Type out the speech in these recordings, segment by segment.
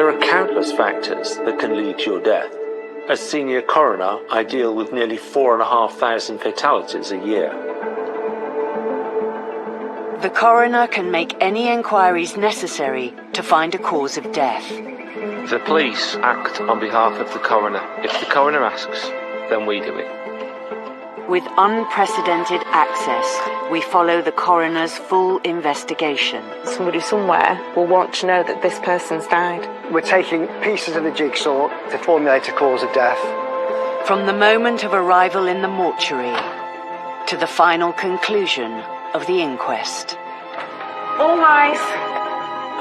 There are countless factors that can lead to your death. As senior coroner, I deal with nearly 4,500 fatalities a year. The coroner can make any inquiries necessary to find a cause of death. The police act on behalf of the coroner. If the coroner asks, then we do it. With unprecedented access, we follow the coroner's full investigation. Somebody somewhere will want to know that this person's died. We're taking pieces of the jigsaw to formulate a cause of death. From the moment of arrival in the mortuary to the final conclusion of the inquest. All rise.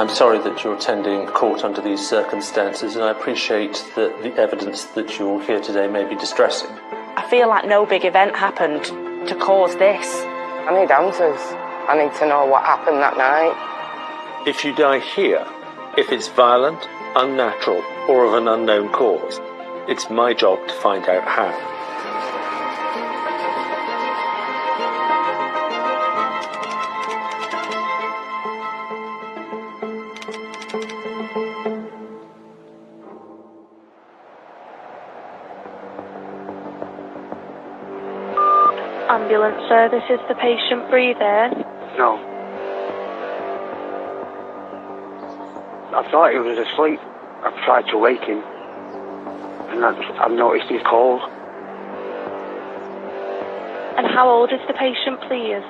I'm sorry that you're attending court under these circumstances, and I appreciate that the evidence that you're here today may be distressing. I feel like no big event happened to cause this. I need answers. I need to know what happened that night. If you die here, if it's violent, unnatural, or of an unknown cause, it's my job to find out how. Ambulance, sir, this is the patient breathing. No. I thought he was asleep. I've tried to wake him, and I've noticed he's cold. And how old is the patient, please?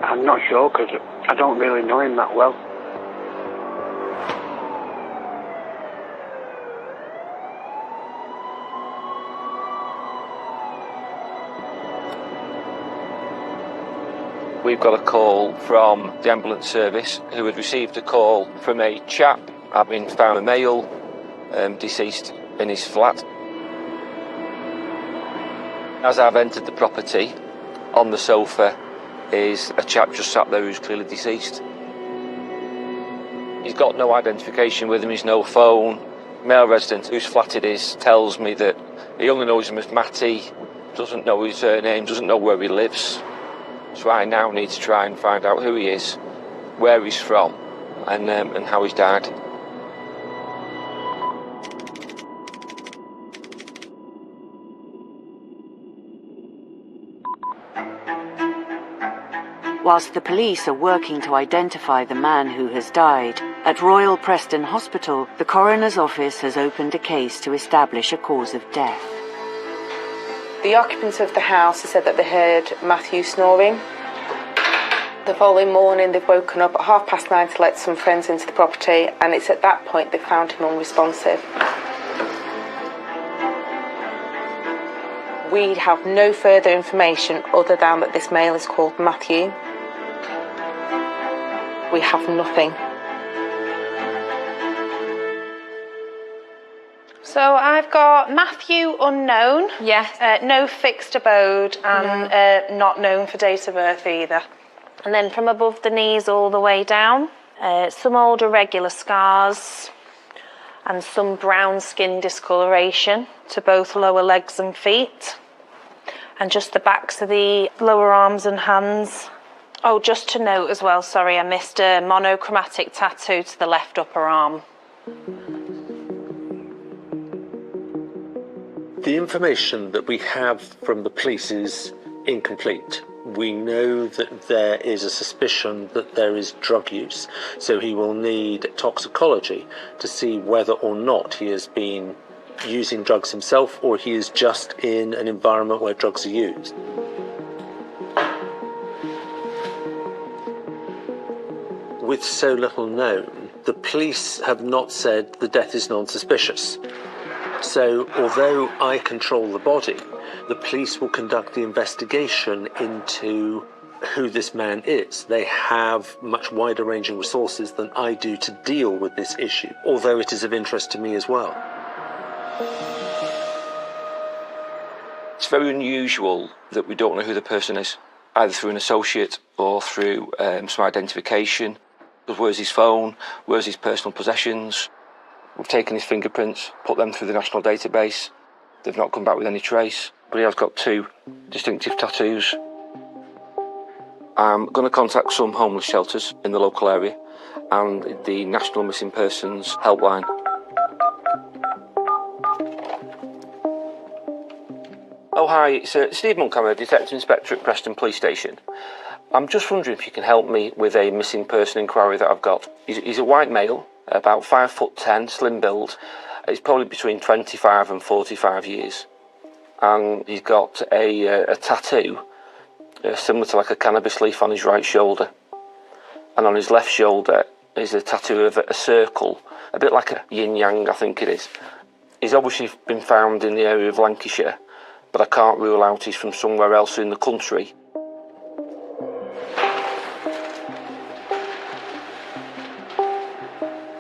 I'm not sure, because I don't really know him that well. We've got a call from the ambulance service who had received a call from a chap having found a male deceased in his flat. As I've entered the property, on the sofa is a chap just sat there who's clearly deceased. He's got no identification with him, he's no phone. Male resident whose flat it is tells me that he only knows him as Matty, doesn't know his name, doesn't know where he lives. So I now need to try and find out who he is, where he's from, and how he's died. Whilst the police are working to identify the man who has died, at Royal Preston Hospital, the coroner's office has opened a case to establish a cause of death. The occupants of the house have said that they heard Matthew snoring. The following morning they've woken up at 9:30 to let some friends into the property, and it's at that point they found him unresponsive. We have no further information other than that this male is called Matthew. We have nothing. So I've got Matthew unknown. Yes. No fixed abode, and not known for date of birth either. And then from above the knees all the way down, some old irregular scars and some brown skin discoloration to both lower legs and feet, and just the backs of the lower arms and hands. Oh, just to note as well, sorry, I missed a monochromatic tattoo to the left upper arm. The information that we have from the police is incomplete. We know that there is a suspicion that there is drug use, so he will need toxicology to see whether or not he has been using drugs himself or he is just in an environment where drugs are used. With so little known, the police have not said the death is non-suspicious. So, although I control the body, the police will conduct the investigation into who this man is. They have much wider ranging resources than I do to deal with this issue, although it is of interest to me as well. It's very unusual that we don't know who the person is, either through an associate or through some identification. Where's his phone? Where's his personal possessions? We've taken his fingerprints, put them through the national database. They've not come back with any trace, but he has got 2 distinctive tattoos. I'm going to contact some homeless shelters in the local area and the National Missing Persons helpline. Oh hi, it's Steve Montgomery, Detective Inspector at Preston Police Station. I'm just wondering if you can help me with a missing person inquiry that I've got. He's a white male, about 5'10", slim build. He's probably between 25 and 45 years. And he's got a tattoo similar to like a cannabis leaf on his right shoulder. And on his left shoulder is a tattoo of a circle, a bit like a yin-yang, I think it is. He's obviously been found in the area of Lancashire, but I can't rule out he's from somewhere else in the country.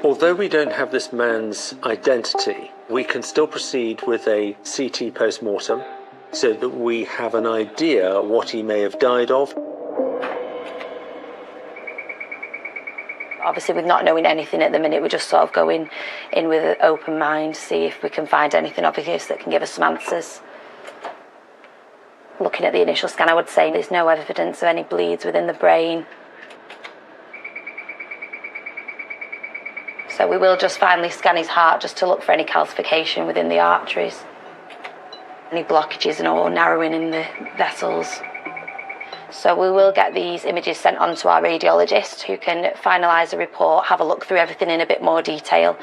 Although we don't have this man's identity, we can still proceed with a CT post-mortem so that we have an idea what he may have died of. Obviously, with not knowing anything at the minute, we're just sort of going in with an open mind, see if we can find anything obvious that can give us some answers. Looking at the initial scan, I would say there's no evidence of any bleeds within the brain. So we will just finally scan his heart just to look for any calcification within the arteries, any blockages or narrowing in the vessels. So we will get these images sent on to our radiologist, who can finalise a report, have a look through everything in a bit more detail,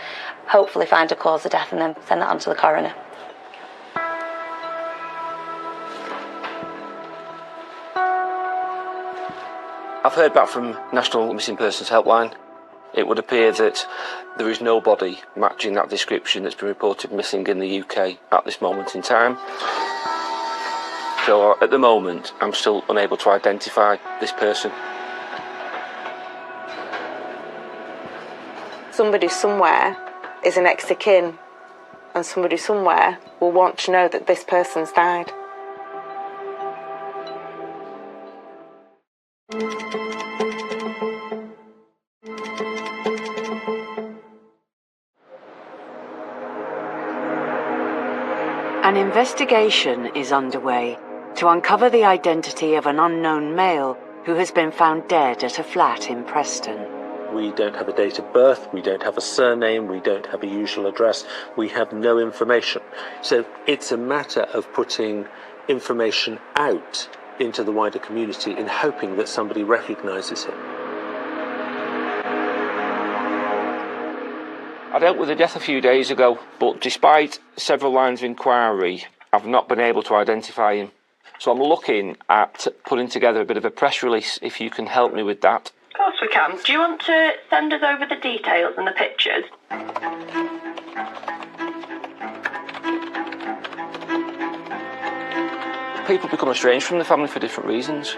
hopefully find a cause of death and then send that on to the coroner. I've heard back from National Missing Persons Helpline. It would appear that there is no body matching that description that's been reported missing in the UK at this moment in time. So at the moment, I'm still unable to identify this person. Somebody somewhere is an next of kin, and somebody somewhere will want to know that this person's died. An investigation is underway to uncover the identity of an unknown male who has been found dead at a flat in Preston. We don't have a date of birth, we don't have a surname, we don't have a usual address, we have no information. So it's a matter of putting information out into the wider community in hoping that somebody recognises him. I dealt with a death a few days ago, but despite several lines of inquiry, I've not been able to identify him. So I'm looking at putting together a bit of a press release, if you can help me with that. Of course we can. Do you want to send us over the details and the pictures? People become estranged from the family for different reasons,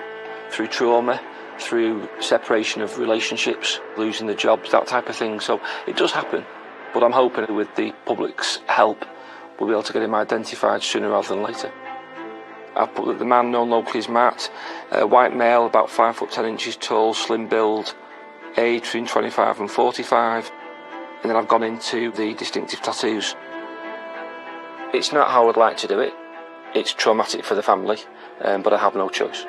through trauma, through separation of relationships, losing the jobs, that type of thing. So it does happen, but I'm hoping that with the public's help, we'll be able to get him identified sooner rather than later. I've put that the man known locally is Matt, a white male, about 5'10" tall, slim build, age between 25 and 45, and then I've gone into the distinctive tattoos. It's not how I'd like to do it. It's traumatic for the family, but I have no choice.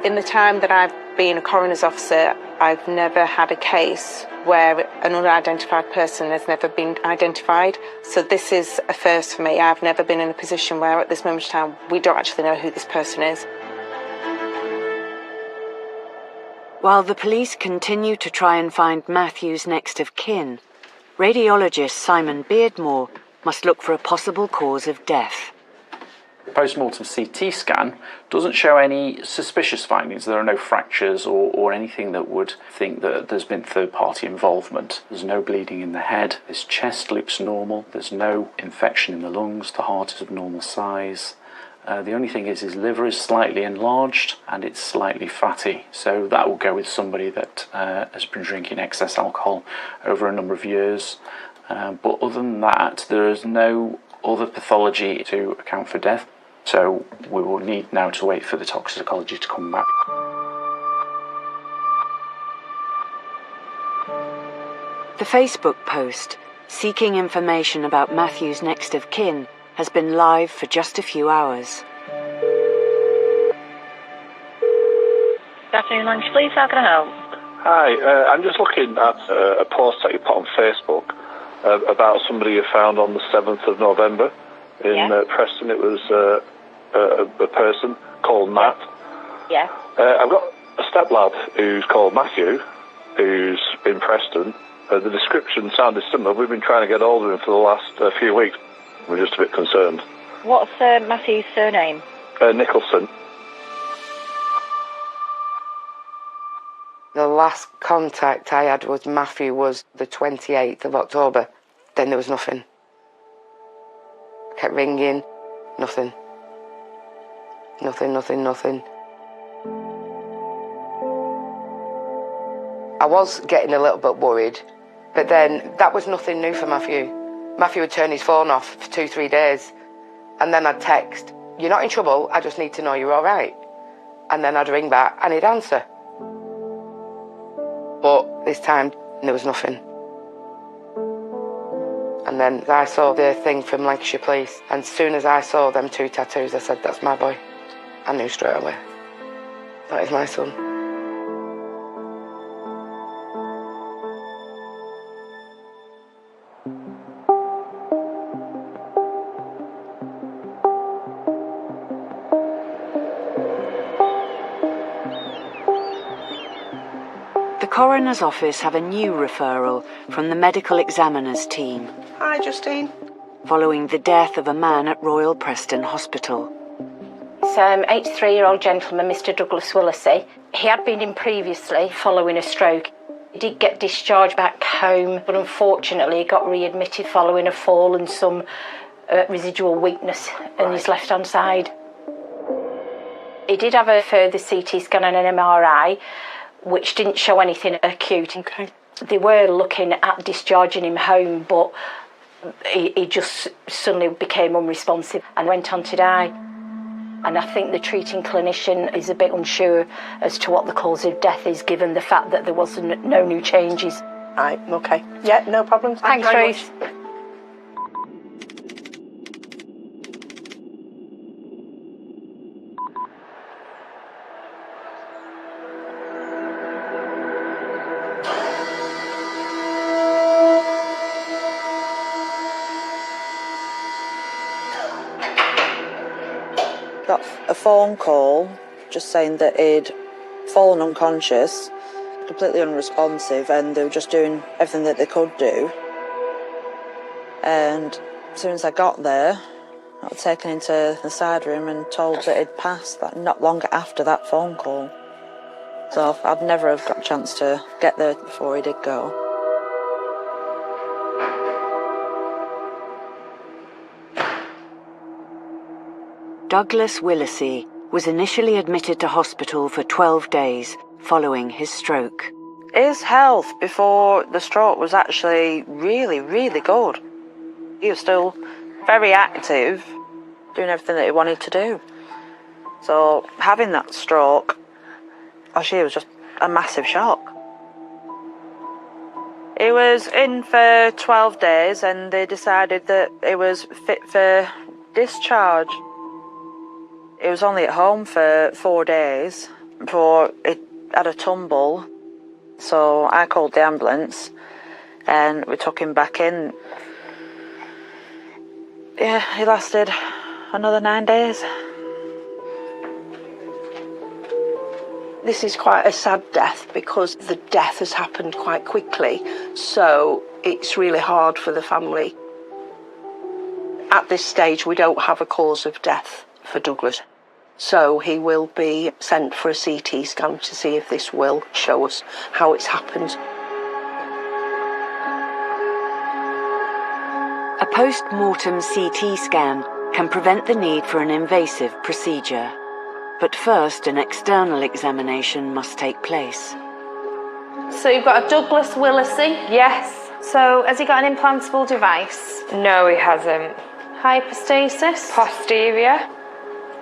In the time that I've been a coroner's officer, I've never had a case where an unidentified person has never been identified. So this is a first for me. I've never been in a position where at this moment in time we don't actually know who this person is. While the police continue to try and find Matthew's next of kin, radiologist Simon Beardmore must look for a possible cause of death. Post-mortem CT scan doesn't show any suspicious findings. There are no fractures or anything that would think that there's been third-party involvement. There's no bleeding in the head. His chest looks normal. There's no infection in the lungs. The heart is of normal size. The only thing is his liver is slightly enlarged and it's slightly fatty. So that will go with somebody that has been drinking excess alcohol over a number of years. But other than that, there is no other pathology to account for death. So we will need now to wait for the toxicology to come back. The Facebook post seeking information about Matthew's next of kin has been live for just a few hours. Good afternoon, Lancashire Police. How can I help? Hi, I'm just looking at a post that you put on Facebook about somebody you found on the 7th of November in Preston. It was a person called Matt. Yeah. I've got a step-lad who's called Matthew, who's in Preston. The description sounded similar. We've been trying to get hold of him for the last few weeks. We're just a bit concerned. What's Matthew's surname? Nicholson. The last contact I had with Matthew was the 28th of October. Then there was nothing. Kept ringing, nothing. Nothing. I was getting a little bit worried, but then that was nothing new for Matthew. Matthew would turn his phone off for 2-3 days, and then I'd text, "You're not in trouble, I just need to know you're all right." And then I'd ring back and he'd answer. But this time, there was nothing. And then I saw the thing from Lancashire Police, and as soon as I saw them 2 tattoos, I said, "That's my boy." I knew straight away. That is my son. The coroner's office have a new referral from the medical examiner's team. Hi, Justine. Following the death of a man at Royal Preston Hospital. It's an 83-year-old gentleman, Mr. Douglas Willisey. He had been in previously following a stroke. He did get discharged back home, but unfortunately he got readmitted following a fall and some residual weakness in his left-hand side. He did have a further CT scan and an MRI, which didn't show anything acute. Okay. They were looking at discharging him home, but he just suddenly became unresponsive and went on to die. And I think the treating clinician is a bit unsure as to what the cause of death is, given the fact that there wasn't no new changes. Right, okay. Yeah, no problems. Thanks, Ruth. Got a phone call just saying that he'd fallen unconscious, completely unresponsive, and they were just doing everything that they could do. And as soon as I got there, I was taken into the side room and told that he'd passed, that not long after that phone call. So I'd never have got a chance to get there before he did go. Douglas Willisey was initially admitted to hospital for 12 days following his stroke. His health before the stroke was actually really, really good. He was still very active, doing everything that he wanted to do. So having that stroke, actually, was just a massive shock. He was in for 12 days and they decided that he was fit for discharge. He was only at home for 4 days before he had a tumble. So I called the ambulance and we took him back in. Yeah, he lasted another 9 days. This is quite a sad death because the death has happened quite quickly, so it's really hard for the family. At this stage, we don't have a cause of death for Douglas, so he will be sent for a CT scan to see if this will show us how it's happened. A post-mortem CT scan can prevent the need for an invasive procedure. But first, an external examination must take place. So you've got a Douglas Willisey? Yes. So has he got an implantable device? No, he hasn't. Hypostasis? Posterior.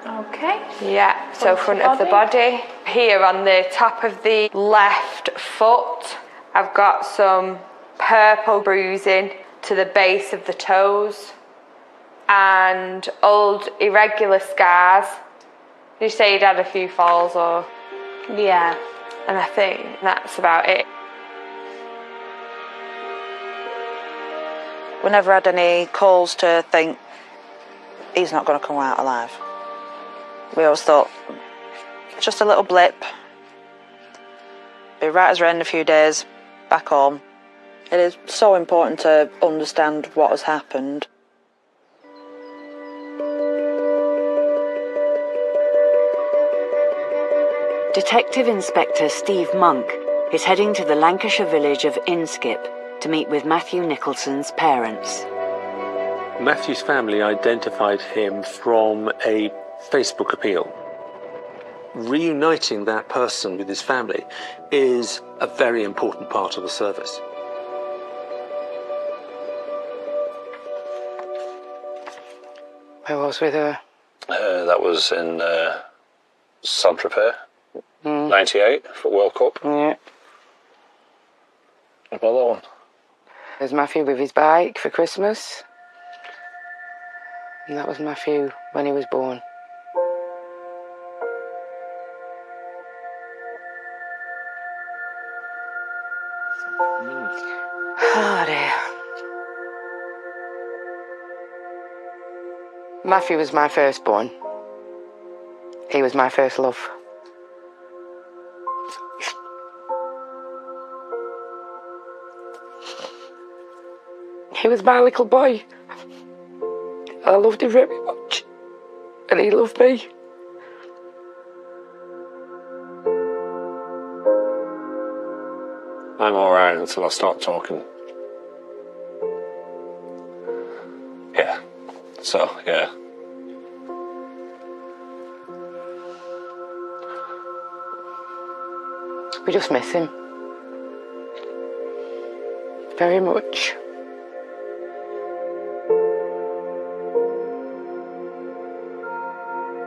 Okay. Yeah, so front of the body. Here on the top of the left foot, I've got some purple bruising to the base of the toes and old irregular scars. Did you say he'd had a few falls or? Yeah, and I think that's about it. We never had any calls to think he's not going to come out alive. We always thought, just a little blip. Be right as rain in a few days, back home. It is so important to understand what has happened. Detective Inspector Steve Monk is heading to the Lancashire village of Inskip to meet with Matthew Nicholson's parents. Matthew's family identified him from a Facebook appeal. Reuniting that person with his family is a very important part of the service. I was with her. That was in S03E04, 98 for World Cup. Yeah. What about that one? There's Matthew with his bike for Christmas. And that was Matthew when he was born. Oh dear. Matthew was my firstborn. He was my first love. He was my little boy. I loved him very much. And he loved me. I'm alright until I start talking. Yeah. So, yeah. We just miss him. Very much.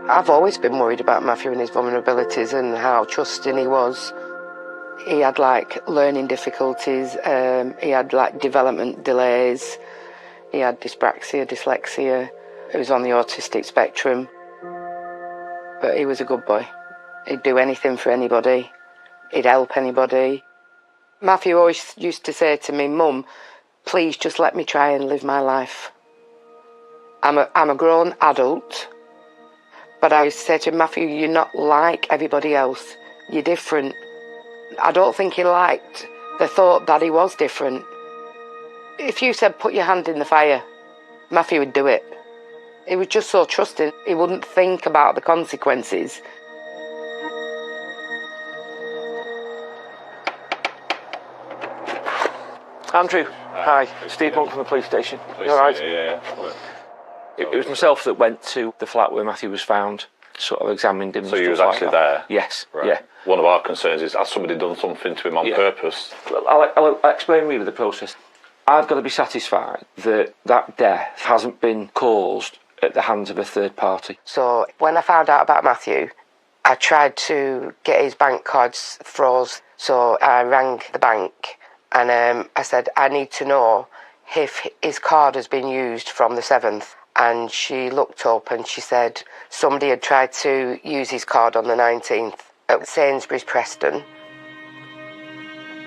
I've always been worried about Matthew and his vulnerabilities and how trusting he was. He had learning difficulties, he had development delays, he had dyspraxia, dyslexia, he was on the autistic spectrum. But he was a good boy. He'd do anything for anybody, he'd help anybody. Matthew always used to say to me, "Mum, please just let me try and live my life. I'm a grown adult." But I used to say to him, "Matthew, you're not like everybody else. You're different." I don't think he liked the thought that he was different. If you said, "Put your hand in the fire," Matthew would do it. He was just so trusting, he wouldn't think about the consequences. Andrew, hi. Steve Monk from the police station. You all right? Yeah. It was myself that went to the flat where Matthew was found, sort of examined him. So and you was stuff actually like that. there? Yes, Right. yeah. One of our concerns is, has somebody done something to him on purpose? Well, I'll explain really the process. I've got to be satisfied that that death hasn't been caused at the hands of a third party. So when I found out about Matthew, I tried to get his bank cards froze. So I rang the bank and I said, "I need to know if his card has been used from the 7th. And she looked up and she said somebody had tried to use his card on the 19th at Sainsbury's Preston.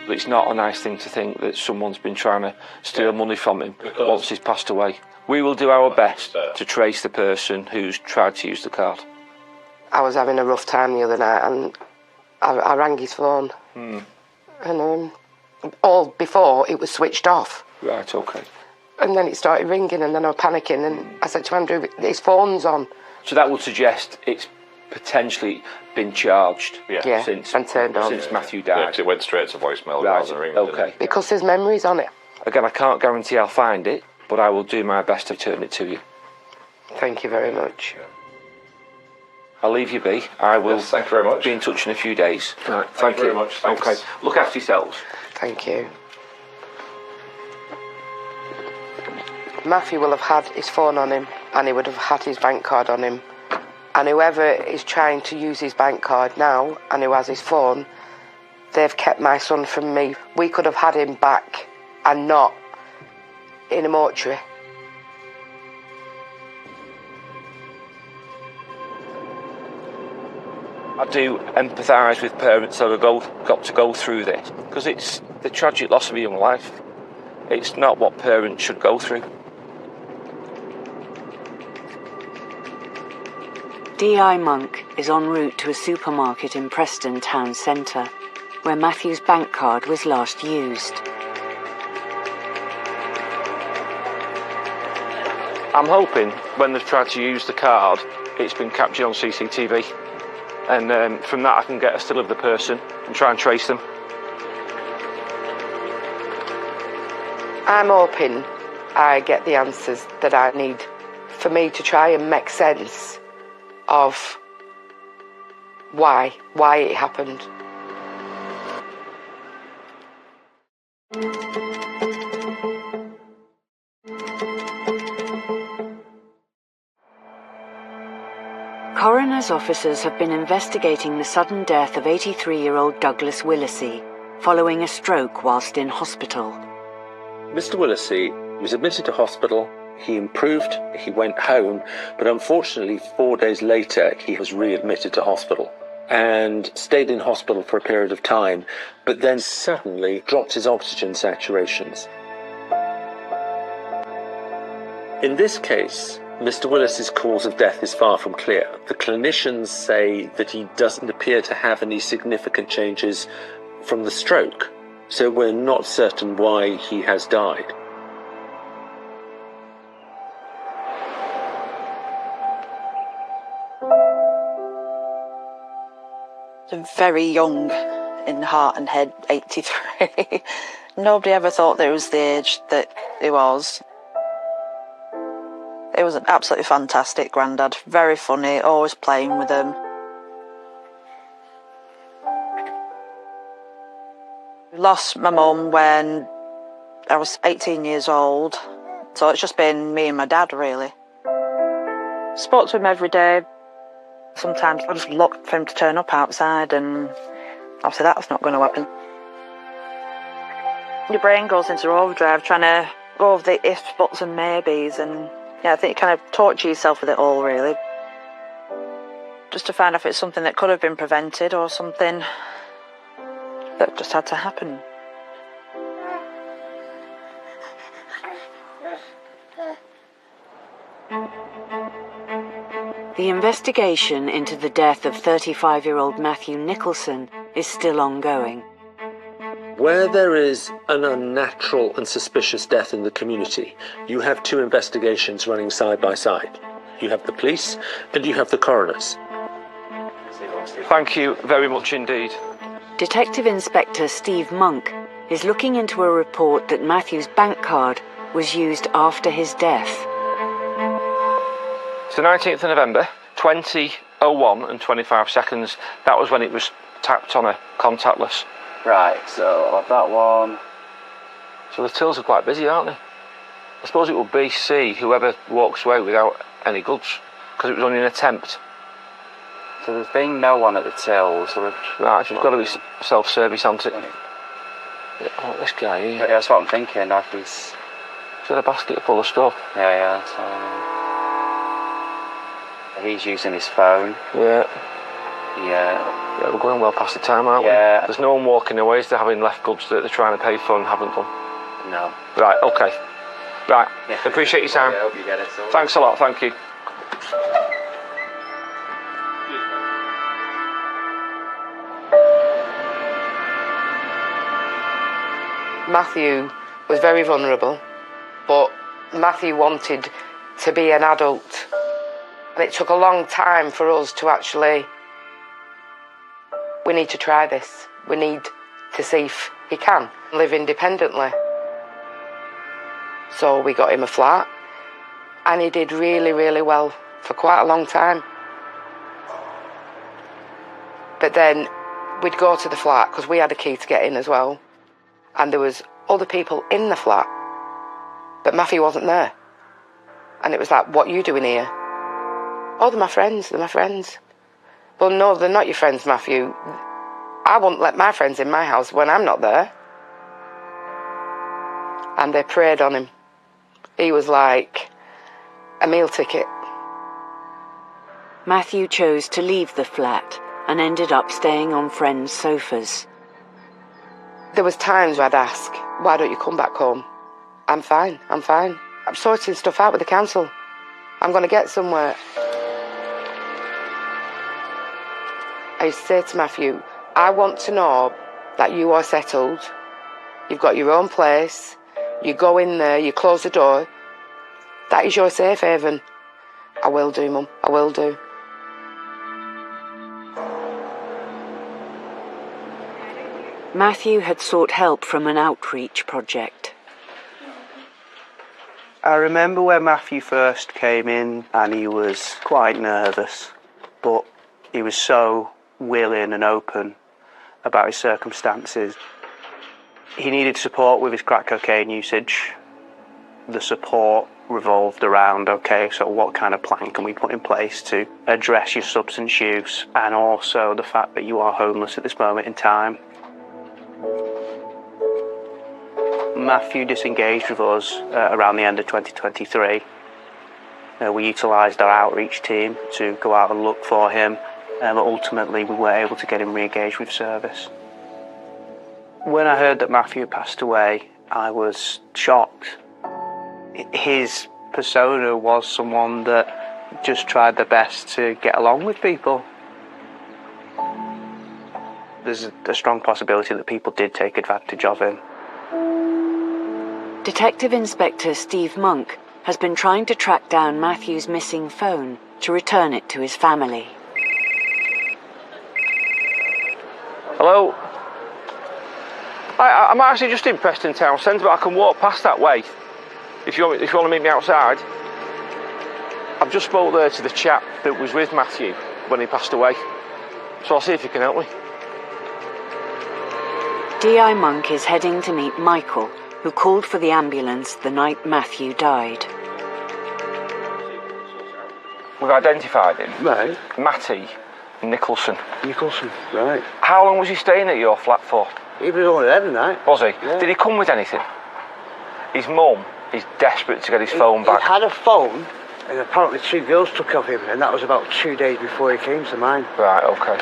It's not a nice thing to think that someone's been trying to steal money from him once he's passed away. We will do our best to trace the person who's tried to use the card. I was having a rough time the other night and I rang his phone. And all before it was switched off. Right, okay. And then it started ringing and then I was panicking and I said to Andrew, "His phone's on." So that would suggest it's potentially been charged since and turned on. Since Matthew died. Yeah, 'cause it went straight to voicemail Right, rather than ringing. okay. Because there's memories on it. Again, I can't guarantee I'll find it, but I will do my best to return it to you. Thank you very much. I'll leave you be. I will Yes, thank you very much. be in touch in a few days. Right, Thank you very much. Thanks. Okay. Look after yourselves. Thank you. Matthew will have had his phone on him and he would have had his bank card on him. And whoever is trying to use his bank card now and who has his phone, they've kept my son from me. We could have had him back and not in a mortuary. I do empathise with parents that have got to go through this, because it's the tragic loss of a young life. It's not what parents should go through. D.I. Monk is en route to a supermarket in Preston town centre, where Matthew's bank card was last used. I'm hoping when they've tried to use the card, it's been captured on CCTV. And from that I can get a still of the person and try and trace them. I'm hoping I get the answers that I need for me to try and make sense of why it happened. Coroner's officers have been investigating the sudden death of 83-year-old Douglas Willisey following a stroke whilst in hospital. Mr. Willisey was admitted to hospital, he improved, he went home, but unfortunately 4 days later he was readmitted to hospital and stayed in hospital for a period of time, but then suddenly dropped his oxygen saturations. In this case, Mr. Willis's cause of death is far from clear. The clinicians say that he doesn't appear to have any significant changes from the stroke, so we're not certain why he has died. Very young in heart and head, 83. Nobody ever thought that he was the age that he was. He was an absolutely fantastic granddad, very funny, always playing with them. I lost my mum when I was 18 years old, so it's just been me and my dad, really. Spoke to him every day. Sometimes I just look for him to turn up outside, and obviously that's not going to happen. Your brain goes into overdrive trying to go over the ifs, buts and maybes, and yeah, I think you kind of torture yourself with it all, really. Just to find out if it's something that could have been prevented or something that just had to happen. The investigation into the death of 35-year-old Matthew Nicholson is still ongoing. Where there is an unnatural and suspicious death in the community, you have two investigations running side by side. You have the police and you have the coroners. Thank you very much indeed. Detective Inspector Steve Monk is looking into a report that Matthew's bank card was used after his death. It's the 19th of November, 20:01 and 25 seconds. That was when it was tapped on a contactless. Right, so that one. So the tills are quite busy, aren't they? I suppose it will be C, whoever walks away without any goods, because it was only an attempt. So there's been no one at the tills. So right, so it's got to be self-service, hasn't it? Yeah, oh, this guy here. Yeah, that's what I'm thinking. Like he's got a basket full of stuff. Yeah. So he's using his phone. Yeah. Yeah, we're going well past the time, aren't we? There's no one walking away. They're having left goods that they're trying to pay for and haven't done. No. Right, okay. Right, appreciate your time. I hope you get it. So. Thanks a lot, thank you. Matthew was very vulnerable, but Matthew wanted to be an adult. And it took a long time for us to actually, we need to try this. We need to see if he can live independently. So we got him a flat, and he did really, really well for quite a long time. But then we'd go to the flat, because we had a key to get in as well, and there was other people in the flat, but Matthew wasn't there. And it was like, what are you doing here? Oh, they're my friends. Well, no, they're not your friends, Matthew. I wouldn't let my friends in my house when I'm not there. And they preyed on him. He was like a meal ticket. Matthew chose to leave the flat and ended up staying on friends' sofas. There was times where I'd ask, why don't you come back home? I'm fine. I'm sorting stuff out with the council. I'm going to get somewhere. I used to say to Matthew, I want to know that you are settled. You've got your own place. You go in there, you close the door. That is your safe haven. I will do, Mum. I will do. Matthew had sought help from an outreach project. I remember when Matthew first came in and he was quite nervous, but he was so willing and open about his circumstances. He needed support with his crack cocaine usage. The support revolved around, okay, so what kind of plan can we put in place to address your substance use and also the fact that you are homeless at this moment in time. Matthew disengaged with us around the end of 2023. We utilised our outreach team to go out and look for him, but ultimately we were able to get him re-engaged with service. When I heard that Matthew had passed away, I was shocked. His persona was someone that just tried their best to get along with people. There's a strong possibility that people did take advantage of him. Detective Inspector Steve Monk has been trying to track down Matthew's missing phone to return it to his family. Hello? I'm actually just in Preston Town Centre, but I can walk past that way if you want to meet me outside. I've just spoke there to the chap that was with Matthew when he passed away, so I'll see if he can help me. D.I. Monk is heading to meet Michael, who called for the ambulance the night Matthew died. We've identified him. Right. Matty Nicholson. Nicholson, right. How long was he staying at your flat for? He was only there tonight. Was he? Yeah. Did he come with anything? His mum is desperate to get his phone back. He had a phone, and apparently 2 girls took off him, and that was about 2 days before he came to mine. Right, okay.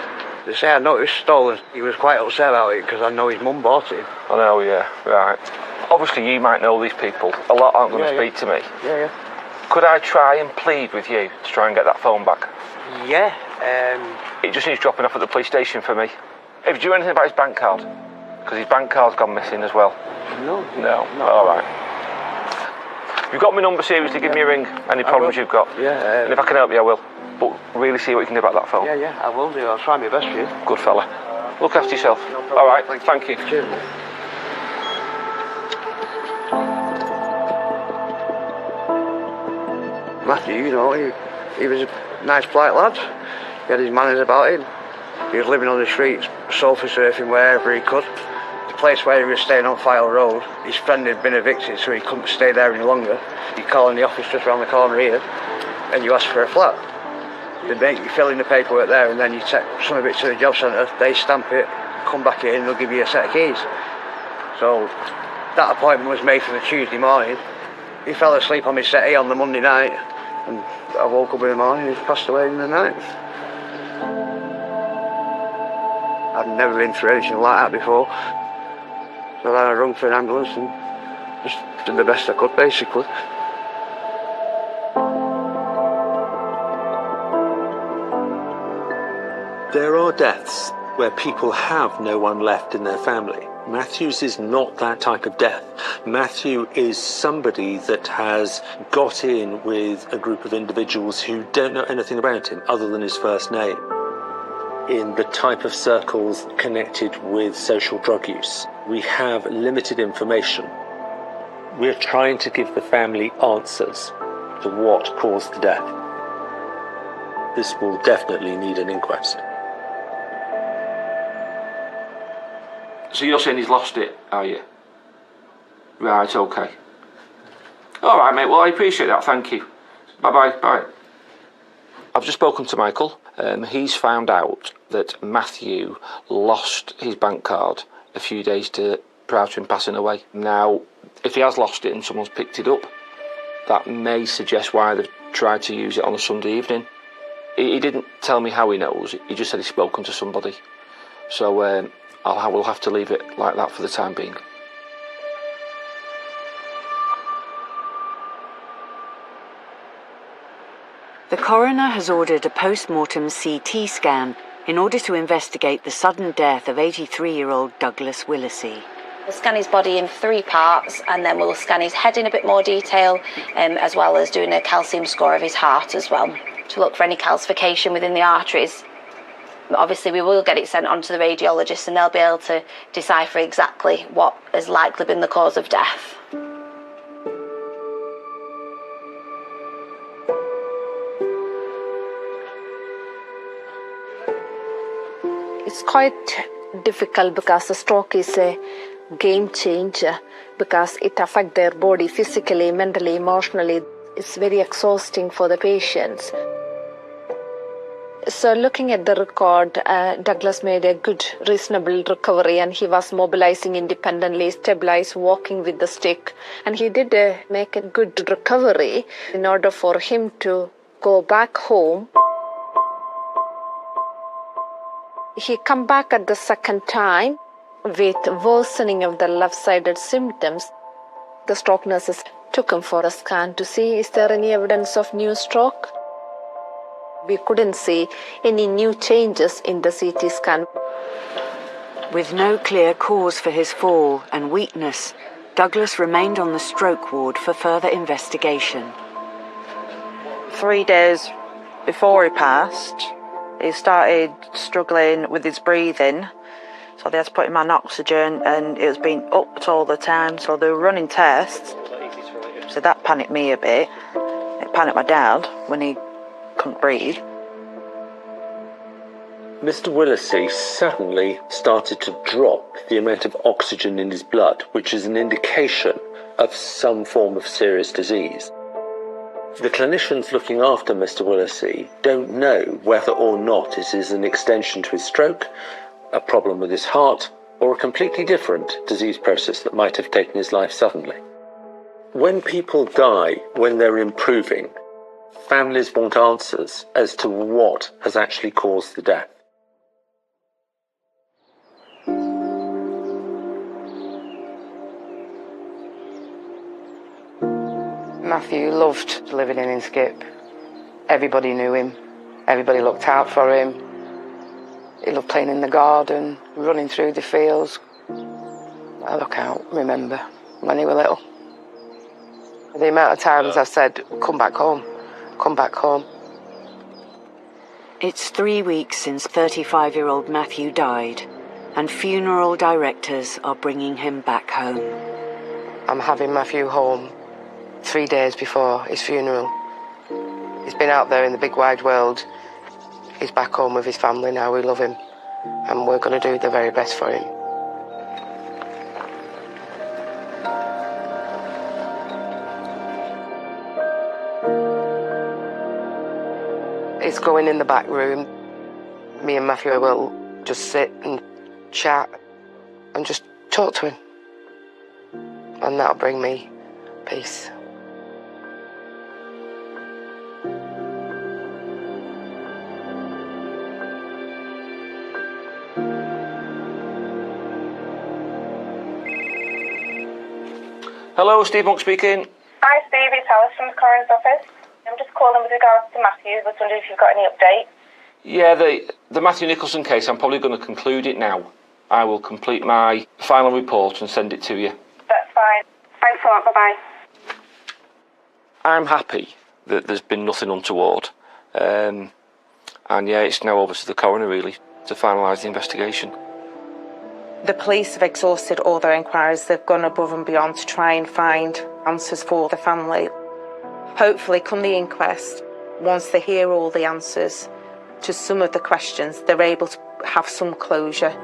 They say I know it was stolen. He was quite upset about it because I know his mum bought it. I know, yeah, right. Obviously you might know these people. A lot aren't going to speak to me. Yeah. Could I try and plead with you to try and get that phone back? Yeah. It just needs dropping off at the police station for me. Have you anything about his bank card? Because his bank card's gone missing as well. No. All right. You've got my number, seriously, give me a ring. Any problems you've got. Yeah. And if I can help you, I will. But really see what you can do about that phone. Yeah, I will do. I'll try my best for you. Good fella. Look after yourself. No problem. All right, thank you. Cheers. Matthew, you know, he was a nice, polite lad. He had his manners about him. He was living on the streets, sofa surfing wherever he could. The place where he was staying on File Road, his friend had been evicted, so he couldn't stay there any longer. You call in the office just around the corner here, and you ask for a flat. They make you fill in the paperwork there, and then you take some of it to the job centre, they stamp it, come back in, and they'll give you a set of keys. So that appointment was made for the Tuesday morning. He fell asleep on his settee on the Monday night, and I woke up in the morning and he passed away in the night. I'd never been through anything like that before. So then I rung for an ambulance and just did the best I could, basically. There are deaths where people have no one left in their family. Matthew's is not that type of death. Matthew is somebody that has got in with a group of individuals who don't know anything about him other than his first name, in the type of circles connected with social drug use. We have limited information. We're trying to give the family answers to what caused the death. This will definitely need an inquest. So you're saying he's lost it, are you? Right, okay. All right, mate, well, I appreciate that, thank you. Bye-bye, bye. I've just spoken to Michael. He's found out that Matthew lost his bank card a few days prior to him passing away. Now, if he has lost it and someone's picked it up, that may suggest why they've tried to use it on a Sunday evening. He didn't tell me how he knows. He just said he's spoken to somebody. So I will have to leave it like that for the time being. The coroner has ordered a post-mortem CT scan in order to investigate the sudden death of 83-year-old Douglas Willisey. We'll scan his body in 3 parts, and then we'll scan his head in a bit more detail, as well as doing a calcium score of his heart as well, to look for any calcification within the arteries. Obviously, we will get it sent on to the radiologists, and they'll be able to decipher exactly what has likely been the cause of death. It's quite difficult because the stroke is a game changer, because it affects their body physically, mentally, emotionally. It's very exhausting for the patients. So looking at the record, Douglas made a good, reasonable recovery, and he was mobilizing independently, stabilized, walking with the stick. And he did make a good recovery. In order for him to go back home, he come back at the second time with worsening of the left-sided symptoms. The stroke nurses took him for a scan to see is there any evidence of new stroke. We couldn't see any new changes in the CT scan. With no clear cause for his fall and weakness, Douglas remained on the stroke ward for further investigation. 3 days before he passed, he started struggling with his breathing, so they had to put him on oxygen, and it was being upped all the time, so they were running tests. So that panicked me a bit. It panicked my dad when he couldn't breathe. Mr. Willisey suddenly started to drop the amount of oxygen in his blood, which is an indication of some form of serious disease. The clinicians looking after Mr. Willisey don't know whether or not it is an extension to his stroke, a problem with his heart, or a completely different disease process that might have taken his life suddenly. When people die when they're improving, families want answers as to what has actually caused the death. Matthew loved living in Inskip. Everybody knew him. Everybody looked out for him. He loved playing in the garden, running through the fields. I look out, remember, when he was little. The amount of times I've said, come back home, come back home. It's 3 weeks since 35-year-old Matthew died, and funeral directors are bringing him back home. I'm having Matthew home 3 days before his funeral. He's been out there in the big wide world. He's back home with his family now. We love him, and we're going to do the very best for him. It's going in the back room. Me and Matthew will just sit and chat and just talk to him, and that'll bring me peace. Hello, Steve Monk speaking. Hi Steve, it's Alice from the coroner's office. I'm just calling with regards to Matthew. I was wondering if you've got any update. Yeah, the Matthew Nicholson case, I'm probably going to conclude it now. I will complete my final report and send it to you. That's fine. Thanks a lot, bye-bye. I'm happy that there's been nothing untoward. And yeah, it's now over to the coroner, really, to finalise the investigation. The police have exhausted all their inquiries. They've gone above and beyond to try and find answers for the family. Hopefully, come the inquest, once they hear all the answers to some of the questions, they're able to have some closure.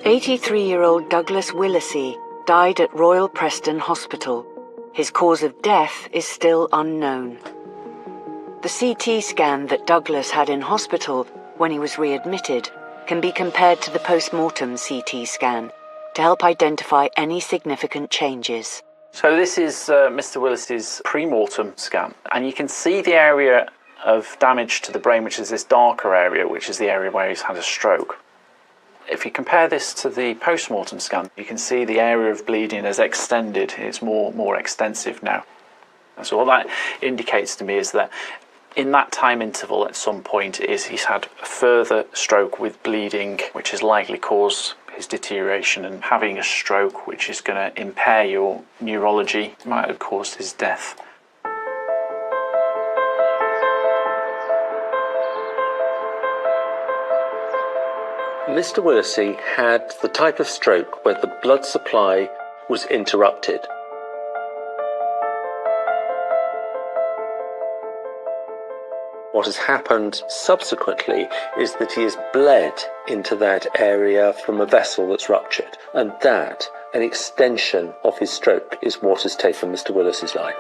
"83-year-old Douglas Willisey died at Royal Preston Hospital. His cause of death is still unknown. The CT scan that Douglas had in hospital when he was readmitted can be compared to the post-mortem CT scan to help identify any significant changes. So this is Mr. Willis's pre-mortem scan, and you can see the area of damage to the brain, which is this darker area, which is the area where he's had a stroke. If you compare this to the post-mortem scan, you can see the area of bleeding has extended. It's more extensive now. And so what that indicates to me is that in that time interval at some point he's had a further stroke with bleeding, which has likely caused his deterioration, and having a stroke, which is going to impair your neurology, might have caused his death. Mr. Willissey had the type of stroke where the blood supply was interrupted. What has happened subsequently is that he has bled into that area from a vessel that's ruptured, and that, an extension of his stroke, is what has taken Mr. Willissey's life.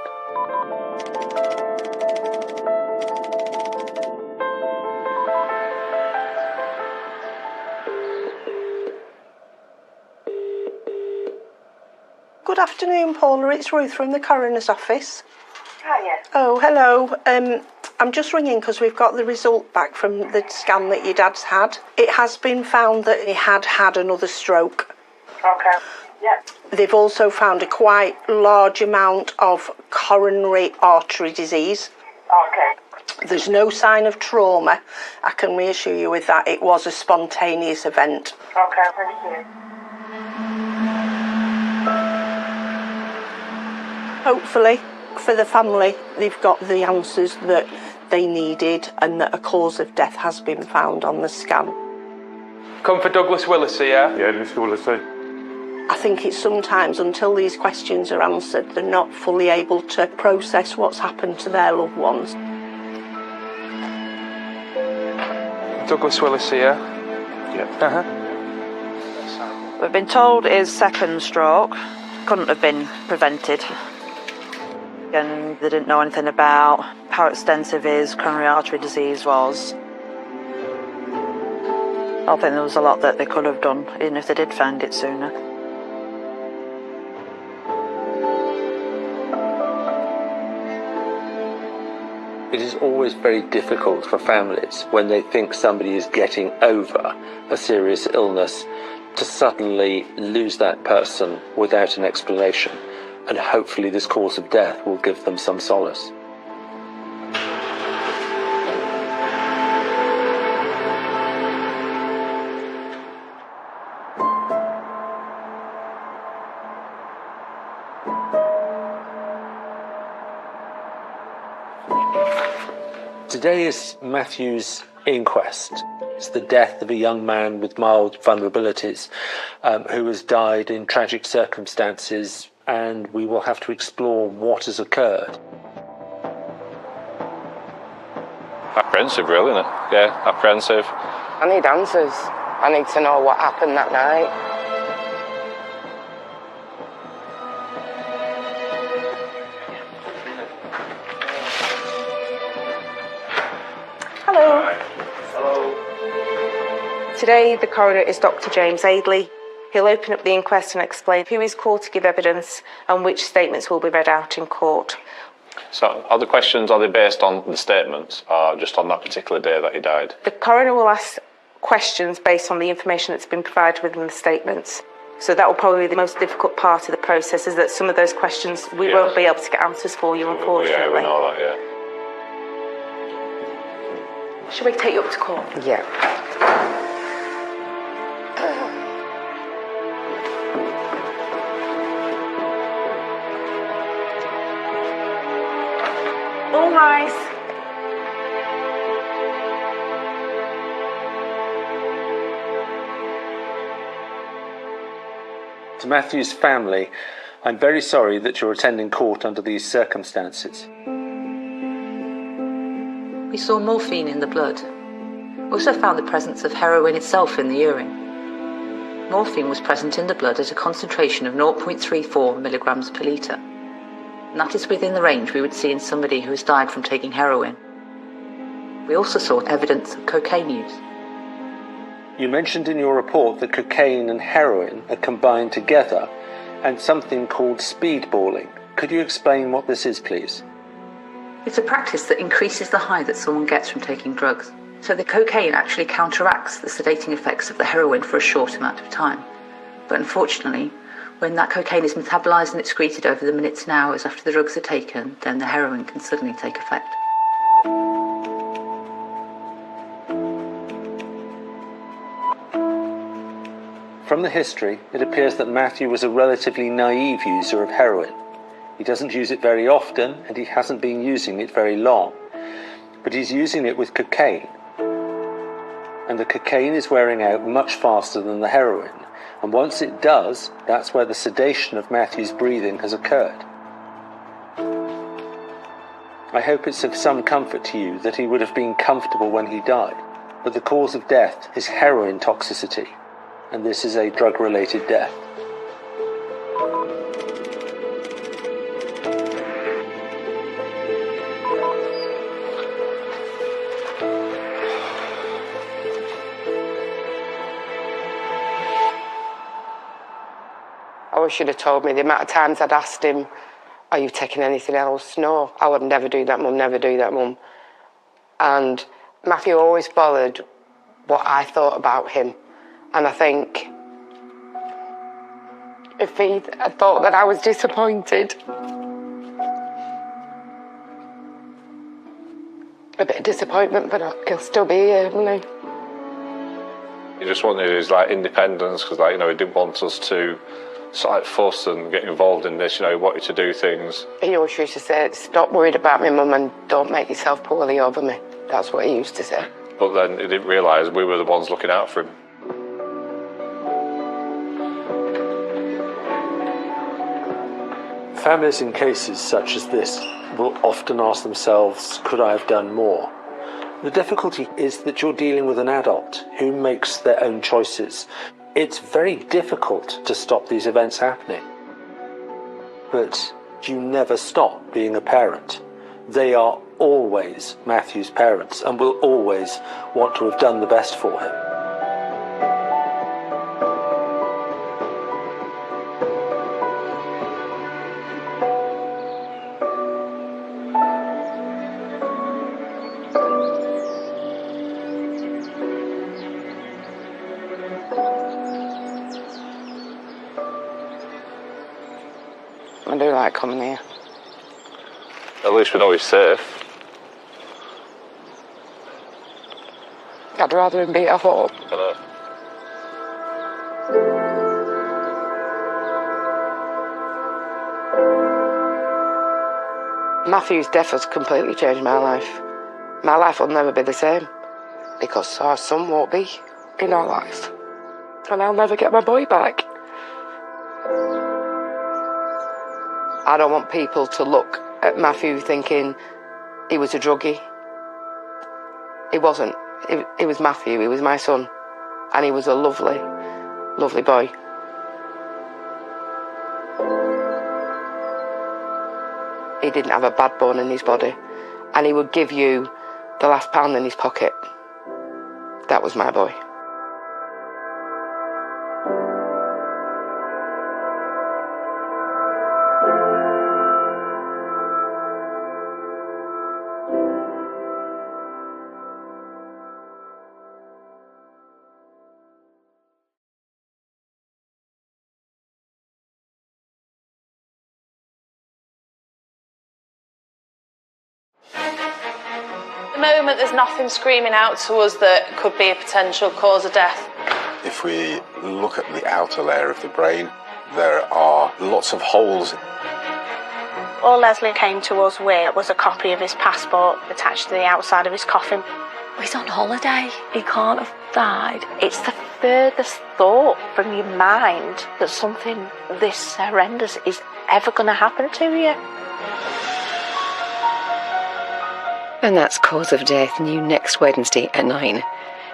Good afternoon, Paula. It's Ruth from the coroner's office. Oh, yes. Oh, hello. I'm just ringing because we've got the result back from the scan that your dad's had. It has been found that he had had another stroke. Okay. Yeah. They've also found a quite large amount of coronary artery disease. Okay. There's no sign of trauma. I can reassure you with that. It was a spontaneous event. Okay, thank you. Hopefully, for the family, they've got the answers that they needed and that a cause of death has been found on the scan. Come for Douglas Willissey, yeah? Yeah, Mr. Willissey. I think it's sometimes, until these questions are answered, they're not fully able to process what's happened to their loved ones. Douglas Willissey, yeah? Yeah. We've been told his second stroke couldn't have been prevented. And they didn't know anything about how extensive his coronary artery disease was. I think there was a lot that they could have done, even if they did find it sooner. It is always very difficult for families when they think somebody is getting over a serious illness to suddenly lose that person without an explanation. And hopefully this cause of death will give them some solace. Today is Matthew's inquest. It's the death of a young man with mild vulnerabilities who has died in tragic circumstances, and we will have to explore what has occurred. Apprehensive, really, isn't it? Yeah, apprehensive. I need answers. I need to know what happened that night. Hello. Hello. Today, the coroner is Dr. James Aidley. He'll open up the inquest and explain who is called to give evidence and which statements will be read out in court. So, are the questions, are they based on the statements or just on that particular day that he died? The coroner will ask questions based on the information that's been provided within the statements. So that will probably be the most difficult part of the process, is that some of those questions we won't be able to get answers for you, unfortunately. Yeah, we know that, yeah. Shall we take you up to court? Yeah. All rise. To Matthew's family, I'm very sorry that you're attending court under these circumstances. We saw morphine in the blood. We also found the presence of heroin itself in the urine. Morphine was present in the blood at a concentration of 0.34 milligrams per litre. And that is within the range we would see in somebody who has died from taking heroin. We also saw evidence of cocaine use. You mentioned in your report that cocaine and heroin are combined together and something called speedballing. Could you explain what this is, please? It's a practice that increases the high that someone gets from taking drugs. So the cocaine actually counteracts the sedating effects of the heroin for a short amount of time. But unfortunately, when that cocaine is metabolised and excreted over the minutes and hours after the drugs are taken, then the heroin can suddenly take effect. From the history, it appears that Matthew was a relatively naive user of heroin. He doesn't use it very often, and he hasn't been using it very long. But he's using it with cocaine. And the cocaine is wearing out much faster than the heroin. And once it does, that's where the sedation of Matthew's breathing has occurred. I hope it's of some comfort to you that he would have been comfortable when he died. But the cause of death is heroin toxicity. And this is a drug-related death. I wish you'd have told me the amount of times I'd asked him, are you taking anything else? No, I would never do that, Mum, never do that, Mum. And Matthew always bothered what I thought about him. And I think if he had thought that I was disappointed, a bit of disappointment, but I can still be here, won't he? He just wanted his independence because he didn't want us to fuss and get involved in this. He wanted to do things. He always used to say, stop worried about me, Mum, and don't make yourself poorly over me. That's what he used to say. But then he didn't realise we were the ones looking out for him. Families in cases such as this will often ask themselves, could I have done more? The difficulty is that you're dealing with an adult who makes their own choices. It's very difficult to stop these events happening. But you never stop being a parent. They are always Matthew's parents and will always want to have done the best for him. I do like coming here. At least we know he's safe. I'd rather him be at home. I know. Matthew's death has completely changed my life. My life will never be the same because our son won't be in our life. And I'll never get my boy back. I don't want people to look at Matthew thinking he was a druggie. He wasn't. He was Matthew, he was my son. And he was a lovely, lovely boy. He didn't have a bad bone in his body. And he would give you the last pound in his pocket. That was my boy. At the moment, there's nothing screaming out to us that could be a potential cause of death. If we look at the outer layer of the brain, there are lots of holes. All Leslie came to us with was a copy of his passport attached to the outside of his coffin. He's on holiday. He can't have died. It's the furthest thought from your mind that something this horrendous is ever going to happen to you. And that's Cause of Death, new next Wednesday at 9.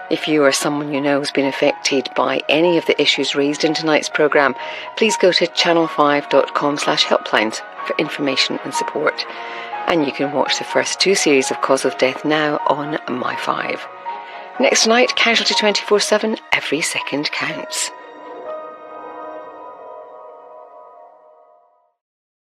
If you or someone you know has been affected by any of the issues raised in tonight's programme, please go to channel5.com/helplines for information and support. And you can watch the first 2 series of Cause of Death now on My5. Next night, Casualty 24/7, every second counts.